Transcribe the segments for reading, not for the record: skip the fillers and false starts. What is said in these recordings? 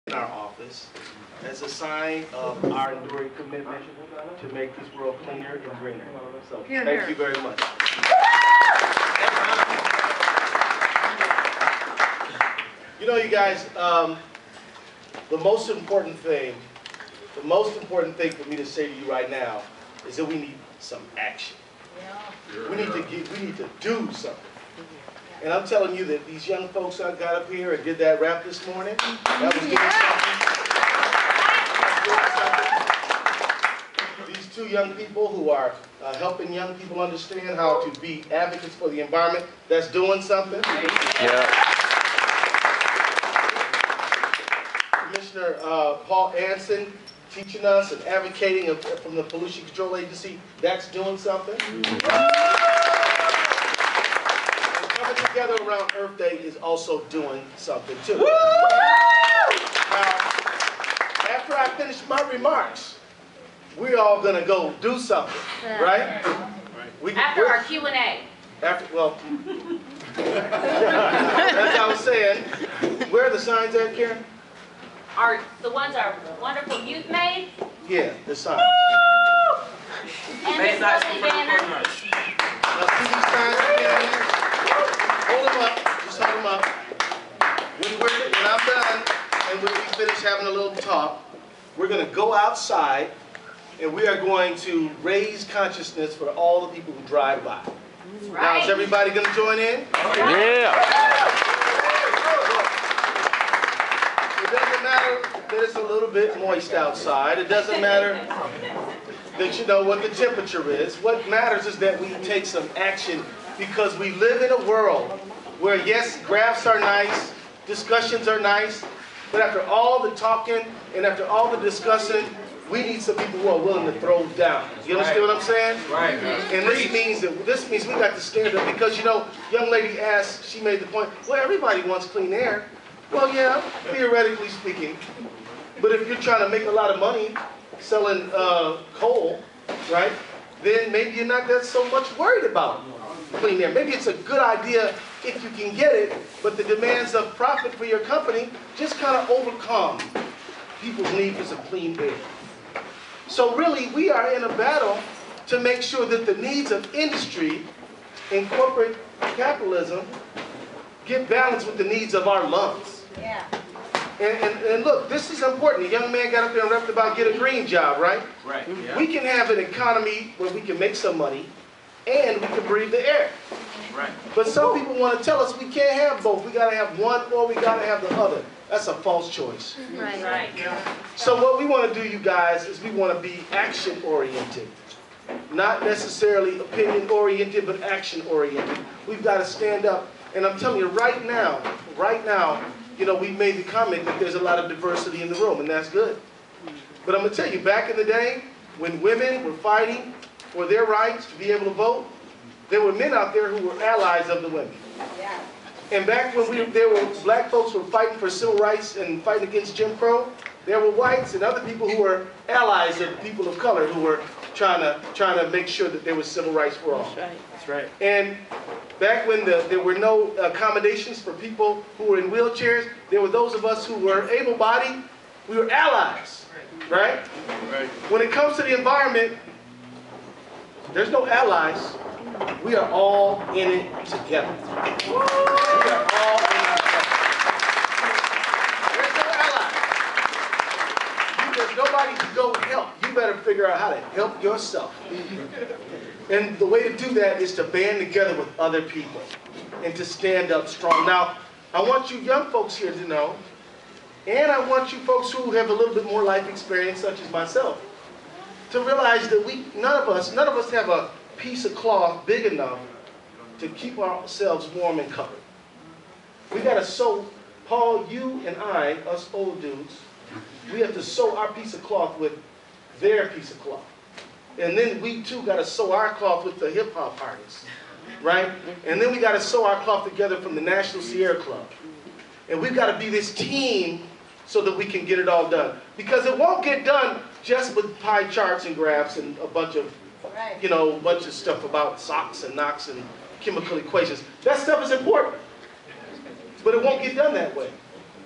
in our office as a sign of our enduring commitment to make this world cleaner and greener. So thank you very much. You know, you guys, the most important thing for me to say to you right now is that we need some action. We need to do something. And I'm telling you that these young folks that got up here and did that rap this morning, that was doing something. These two young people who are helping young people understand how to be advocates for the environment, that's doing something. Yeah. Commissioner Paul Anson teaching us and advocating from the Pollution Control Agency, that's doing something. Together around Earth Day is also doing something too. Now, after I finish my remarks, we're all gonna go do something, right? After our Q&A. Well, as I was saying, where are the signs at, Karen? The ones our wonderful youth made? Yeah, the signs. And this lovely banner. Now see these signs again? Hold them up, just hold them up. When I'm done and when we finish having a little talk, we're going to go outside and we are going to raise consciousness for all the people who drive by. Right. Now, is everybody going to join in? Yeah. It doesn't matter that it's a little bit moist outside. It doesn't matter that you know what the temperature is. What matters is that we take some action. Because we live in a world where, yes, graphs are nice, discussions are nice, but after all the talking and after all the discussing, we need some people who are willing to throw down. You understand what I'm saying? Right. And this means we got to stand up because, you know, young lady asked, she made the point, well, everybody wants clean air. Well, yeah, theoretically speaking. But if you're trying to make a lot of money selling coal, right, then maybe you're not that so much worried about clean air. Maybe it's a good idea if you can get it, but the demands of profit for your company just kind of overcome people's need for some clean air. So really, we are in a battle to make sure that the needs of industry and corporate capitalism get balanced with the needs of our lungs. Yeah. And look, this is important. The young man got up there and rapped about get a green job, right? Right. Yeah. We can have an economy where we can make some money and we can breathe the air. Right. But some people want to tell us we can't have both. We got to have one or we got to have the other. That's a false choice. Right. Right. So what we want to do, you guys, is we want to be action-oriented. Not necessarily opinion-oriented, but action-oriented. We've got to stand up. And I'm telling you, right now, you know, we made the comment that there's a lot of diversity in the room, and that's good. But I'm going to tell you, back in the day, when women were fighting for their rights to be able to vote, there were men out there who were allies of the women. Yeah. And back when black folks were fighting for civil rights and fighting against Jim Crow, there were whites and other people who were allies of people of color who were trying to make sure that there was civil rights for all. That's right. That's right. And back when there were no accommodations for people who were in wheelchairs, there were those of us who were able-bodied. We were allies, right? Right. When it comes to the environment, there's no allies. We are all in it together. We are all in it together. There's no allies. There's nobody to go help. You better figure out how to help yourself. And the way to do that is to band together with other people and to stand up strong. Now, I want you young folks here to know, and I want you folks who have a little bit more life experience, such as myself, to realize that none of us have a piece of cloth big enough to keep ourselves warm and covered. We got to sew, Paul, you and I, us old dudes, we have to sew our piece of cloth with their piece of cloth. And then we too got to sew our cloth with the hip hop artists, right? And then we got to sew our cloth together from the National Sierra Club. And we've got to be this team so that we can get it all done. Because it won't get done just with pie charts and graphs and a bunch of, you know, a bunch of stuff about SOX and NOx and chemical equations. That stuff is important, but it won't get done that way.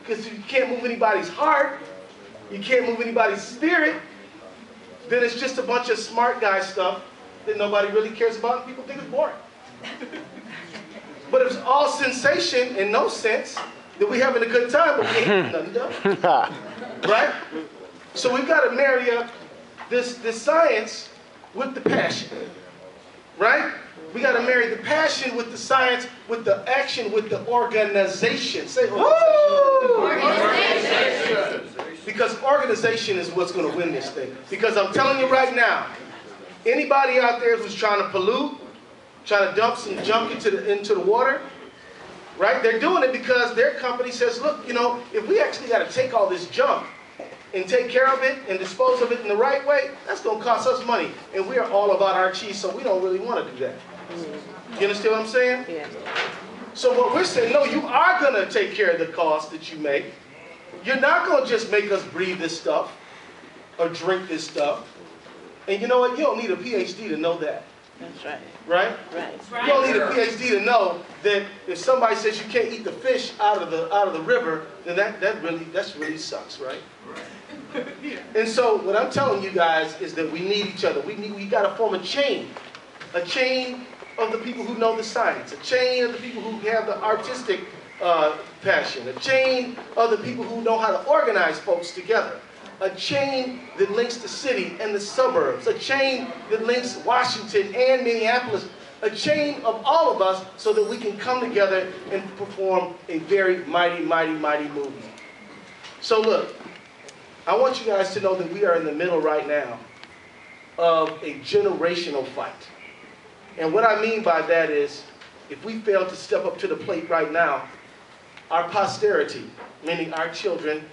because you can't move anybody's heart, you can't move anybody's spirit, then it's just a bunch of smart guy stuff that nobody really cares about and people think it's boring. But if it's all sensation and no sense, then we're having a good time, but we ain't nothing done. Right? So we've got to marry up this science with the passion. Right? We got to marry the passion with the science, with the action, with the organization. Say organization. Because organization is what's going to win this thing. Because I'm telling you right now, anybody out there who's trying to pollute, trying to dump some junk into the water, right? They're doing it because their company says, look, you know, if we actually got to take all this junk and take care of it and dispose of it in the right way, that's going to cost us money. And we are all about our cheese, so we don't really want to do that. You understand what I'm saying? Yeah. So what we're saying, no, you are going to take care of the cost that you make. You're not going to just make us breathe this stuff or drink this stuff. And you know what? You don't need a PhD to know that. That's right. Right? Right. You don't need a PhD to know that if somebody says you can't eat the fish out of the river, then that really sucks, right? And so what I'm telling you guys is that we need each other. We got to form a chain of the people who know the science, a chain of the people who have the artistic passion, a chain of the people who know how to organize folks together, a chain that links the city and the suburbs, a chain that links Washington and Minneapolis, a chain of all of us so that we can come together and perform a very mighty, mighty, mighty movie. So look, I want you guys to know that we are in the middle right now of a generational fight. And what I mean by that is, if we fail to step up to the plate right now, our posterity, meaning our children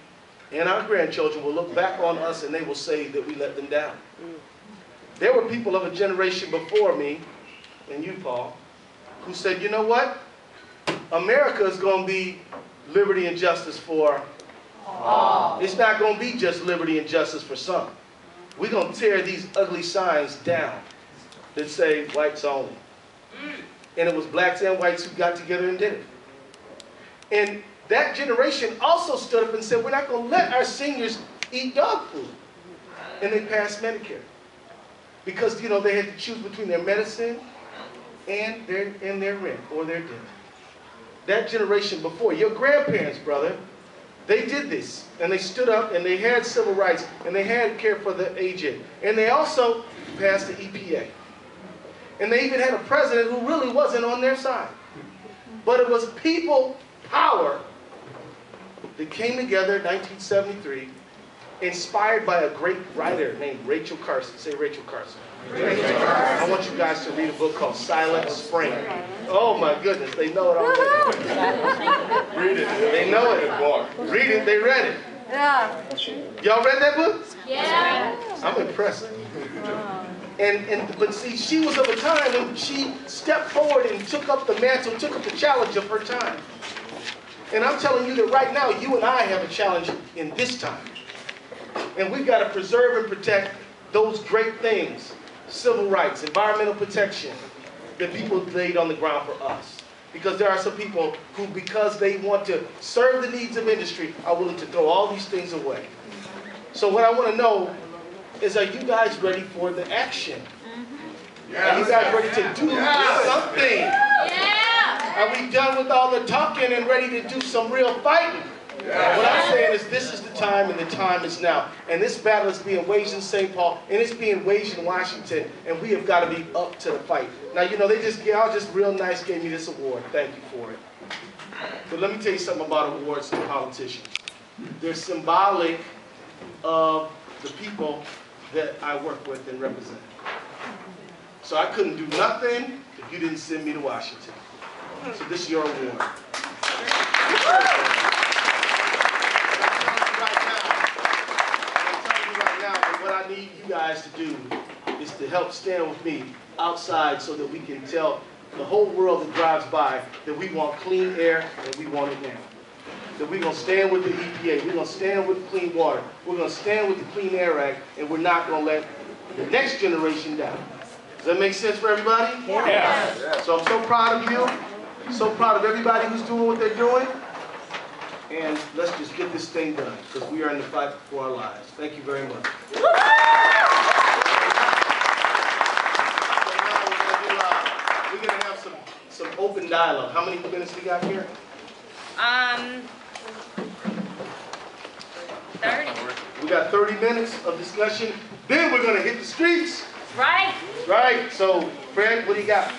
and our grandchildren, will look back on us and they will say that we let them down. There were people of a generation before me, and you, Paul, who said, you know what? America is going to be liberty and justice for all. It's not going to be just liberty and justice for some. We're going to tear these ugly signs down that say whites only. And it was blacks and whites who got together and did it. And that generation also stood up and said, we're not going to let our seniors eat dog food. And they passed Medicare. Because, you know, they had to choose between their medicine and their rent or their debt. That generation before, your grandparents, brother, they did this. And they stood up and they had civil rights and they had care for the aged. And they also passed the EPA. And they even had a president who really wasn't on their side. But it was people power that came together in 1973, inspired by a great writer named Rachel Carson. Say Rachel Carson. I want you guys to read a book called Silent Spring. Oh my goodness, they know it already. Read it. They know it. Read it, they read it. Yeah. Y'all read that book? Yeah. I'm impressed. But see, she was of a time when she stepped forward and took up the mantle, took up the challenge of her time. And I'm telling you that right now, you and I have a challenge in this time. And we've got to preserve and protect those great things, civil rights, environmental protection, that people laid on the ground for us. Because there are some people who, because they want to serve the needs of industry, are willing to throw all these things away. So what I want to know is, are you guys ready for the action? Are you guys ready to do something? Yeah. Are we done with all the talking and ready to do some real fighting? What I'm saying is, this is the time and the time is now. And this battle is being waged in St. Paul and it's being waged in Washington, and we have got to be up to the fight. Now, you know, y'all just real nice gave me this award. Thank you for it. But let me tell you something about awards to politicians. They're symbolic of the people that I work with and represent. So I couldn't do nothing if you didn't send me to Washington. So this is your award. What I need you guys to do is to help stand with me outside so that we can tell the whole world that drives by that we want clean air and we want it now. That we're going to stand with the EPA, we're going to stand with clean water, we're going to stand with the Clean Air Act, and we're not going to let the next generation down. Does that make sense for everybody? Yeah. So I'm so proud of you, so proud of everybody who's doing what they're doing. and let's just get this thing done, because we are in the fight for our lives. Thank you very much. So now we're gonna have some open dialogue. How many minutes we got here? 30. We got 30 minutes of discussion. Then we're gonna hit the streets. Right? Right. So, Fred, what do you got?